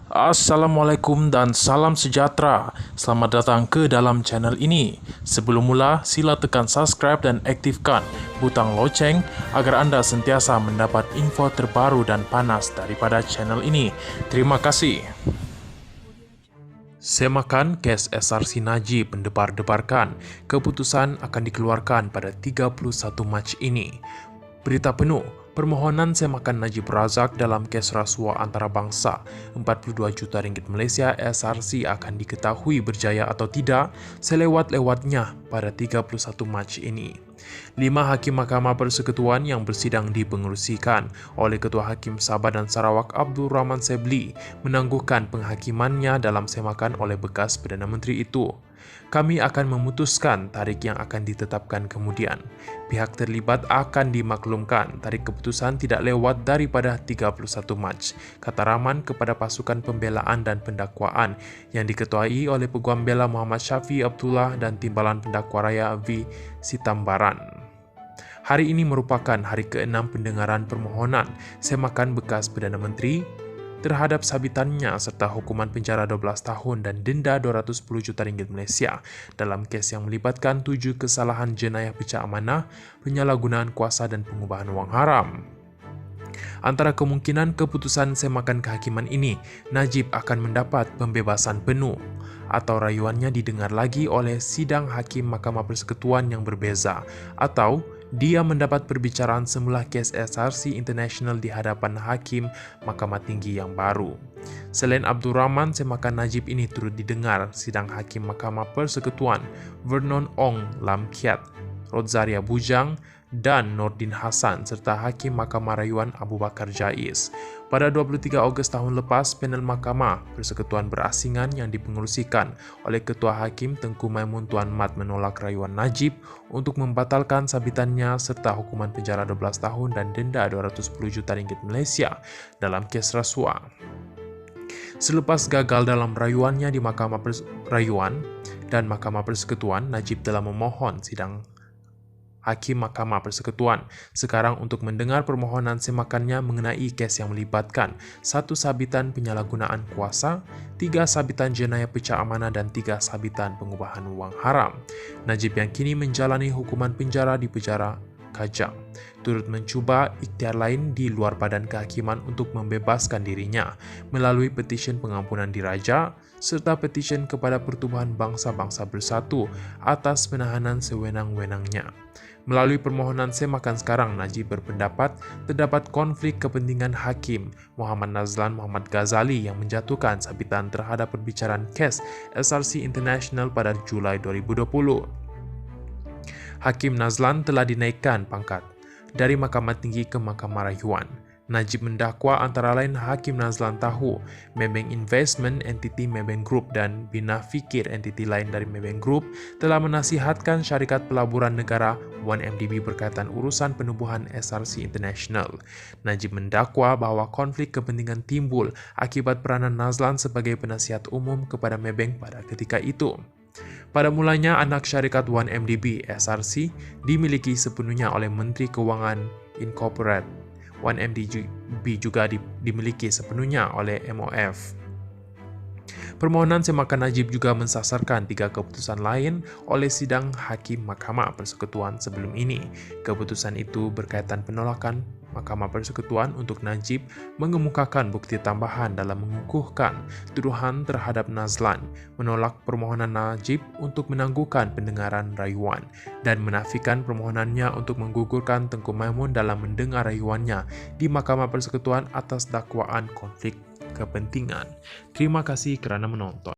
Assalamualaikum dan salam sejahtera. Selamat datang ke dalam channel ini. Sebelum mula, sila tekan subscribe dan aktifkan butang loceng agar anda sentiasa mendapat info terbaru dan panas daripada channel ini. Terima kasih. Semakan kes SRC Najib mendebar-debarkan. Keputusan akan dikeluarkan pada 31 Mac ini. Berita penuh, permohonan semakan Najib Razak dalam kes rasuah antarabangsa 42 juta ringgit Malaysia SRC akan diketahui berjaya atau tidak selewat-lewatnya pada 31 Mac ini. 5 Hakim Mahkamah Persekutuan yang bersidang dipengerusikan oleh Ketua Hakim Sabah dan Sarawak Abdul Rahman Sebli menangguhkan penghakimannya dalam semakan oleh bekas Perdana Menteri itu. Kami akan memutuskan tarikh yang akan ditetapkan kemudian. Pihak terlibat akan dimaklumkan tarikh keputusan tidak lewat daripada 31 Mac, kata Rahman kepada pasukan pembelaan dan pendakwaan yang diketuai oleh Peguam Bela Muhammad Syafi Abdullah dan Timbalan Pendakwa Raya V. Sitambaran. Hari ini merupakan hari ke-6 pendengaran permohonan semakan bekas Perdana Menteri terhadap sabitannya serta hukuman penjara 12 tahun dan denda 210 juta ringgit Malaysia dalam kes yang melibatkan 7 kesalahan jenayah pecah amanah, penyalahgunaan kuasa dan pengubahan wang haram. Antara kemungkinan keputusan semakan kehakiman ini, Najib akan mendapat pembebasan penuh atau rayuannya didengar lagi oleh sidang Hakim Mahkamah Persekutuan yang berbeza, atau dia mendapat perbicaraan semula kes SRC International di hadapan Hakim Mahkamah Tinggi yang baru. Selain Abdul Rahman, semakan Najib ini turut didengar sidang Hakim Mahkamah Persekutuan Vernon Ong Lam Kiat, Rodzaria Bujang, dan Nordin Hassan serta Hakim Mahkamah Rayuan Abu Bakar Jais. Pada 23 Ogos tahun lepas, panel Mahkamah Persekutuan Berasingan yang dipengerusikan oleh Ketua Hakim Tengku Maimun Tuan Mat menolak rayuan Najib untuk membatalkan sabitannya serta hukuman penjara 12 tahun dan denda 210 juta ringgit Malaysia dalam kes rasuah. Selepas gagal dalam rayuannya di Mahkamah Rayuan dan Mahkamah Persekutuan, Najib telah memohon sidang Hakim Mahkamah Persekutuan sekarang untuk mendengar permohonan semakannya mengenai kes yang melibatkan 1 sabitan penyalahgunaan kuasa, 3 sabitan jenayah pecah amanah dan 3 sabitan pengubahan wang haram. Najib yang kini menjalani hukuman penjara di penjara Kajang turut mencuba ikhtiar lain di luar badan kehakiman untuk membebaskan dirinya melalui petisyen pengampunan diraja serta petisyen kepada Pertubuhan Bangsa-Bangsa Bersatu atas penahanan sewenang-wenangnya. Melalui permohonan semakan sekarang, Najib berpendapat terdapat konflik kepentingan Hakim Muhammad Nazlan Muhammad Ghazali yang menjatuhkan sabitan terhadap perbicaraan kes SRC International pada Julai 2020. Hakim Nazlan telah dinaikkan pangkat dari Mahkamah Tinggi ke Mahkamah Rayuan. Najib mendakwa antara lain Hakim Nazlan Tahu, Maybank Investment Entity Maybank Group dan Bina Fikir entiti lain dari Maybank Group telah menasihatkan syarikat pelaburan negara 1MDB berkaitan urusan penubuhan SRC International. Najib mendakwa bahawa konflik kepentingan timbul akibat peranan Nazlan sebagai penasihat umum kepada Maybank pada ketika itu. Pada mulanya, anak syarikat 1MDB SRC dimiliki sepenuhnya oleh Menteri Kewangan Incorporate. 1MDB juga dimiliki sepenuhnya oleh MOF. Permohonan semakan Najib juga mensasarkan 3 keputusan lain oleh sidang Hakim Mahkamah Persekutuan sebelum ini. Keputusan itu berkaitan penolakan Mahkamah Persekutuan untuk Najib mengemukakan bukti tambahan dalam mengukuhkan tuduhan terhadap Nazlan, menolak permohonan Najib untuk menangguhkan pendengaran rayuan, dan menafikan permohonannya untuk menggugurkan Tengku Maimun dalam mendengar rayuannya di Mahkamah Persekutuan atas dakwaan konflik kepentingan. Terima kasih kerana menonton.